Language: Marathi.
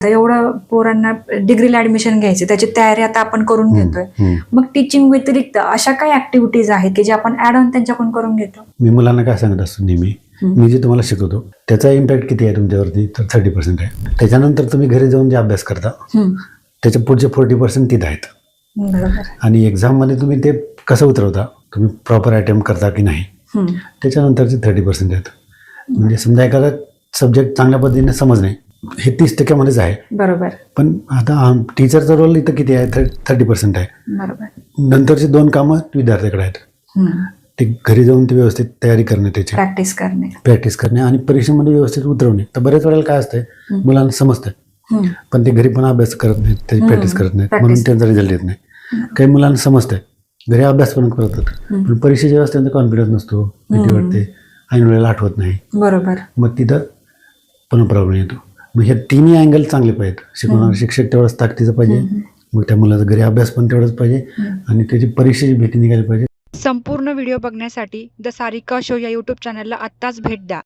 एवढं पोरांना डिग्रीला ऍडमिशन घ्यायचे, त्याची तयारी आता आपण करून घेतोय. मग टीचिंग व्यतिरिक्त अशा काही ऍक्टिव्हिटीज आहेत की जे आपण ऍड ऑन त्यांच्याकडून करून घेतो? मी मुलांना काय सांगत असतो नेहमी, मी जे तुम्हाला शिकवतो त्याचा इम्पॅक्ट किती आहे तुमच्यावरती, तर 30% आहे. त्याच्यानंतर तुम्ही घरी जाऊन जे अभ्यास करता त्याच्या पुढचे 40% तिथं आहेत. बरोबर. आणि एक्झाममध्ये तुम्ही ते कसं उतरवता, तुम्ही प्रॉपर अटेम्प्ट करता की नाही, त्याच्यानंतरचे 30% आहेत. म्हणजे समजा एखादा सब्जेक्ट चांगल्या पद्धतीने समजणे हे 30%मध्येच आहे. बरोबर. पण आता टीचरचा रोल इथं किती आहे, 30% आहे. बरोबर. नंतरची 2 कामं विद्यार्थ्याकडे आहेत. ते घरी जाऊन ते व्यवस्थित तयारी करणे, त्याची प्रॅक्टिस करणे आणि परीक्षेमध्ये व्यवस्थित उतरवणे. तर बरेच वेळेला काय असते, मुलांना समजतं पण ते घरी पण अभ्यास करत नाहीत, त्याची प्रॅक्टिस करत नाहीत, म्हणून त्यांचा रिझल्ट येत नाही. काही मुलांना समजतंय, घरी अभ्यास पण करतात, पण परीक्षेच्या वेळेस त्यांचा कॉन्फिडन्स नसतो, भीती वाटते, ऐन वेळेला आठवत नाही. बरोबर. मग तिथं पण प्रॉब्लेम येतो. मग हे तिन्ही अँगल चांगले पाहिजेत. शिकवणारा शिक्षक तेवढंच ताकदीचं पाहिजे, मग त्या मुलाचा घरी अभ्यास पण तेवढंच पाहिजे आणि त्याची परीक्षेची भीती निघाली पाहिजे. संपूर्ण व्हिडिओ बघण्यासाठी द सारिका शो या यूट्यूब चॅनलला आत्ताच भेट द्या.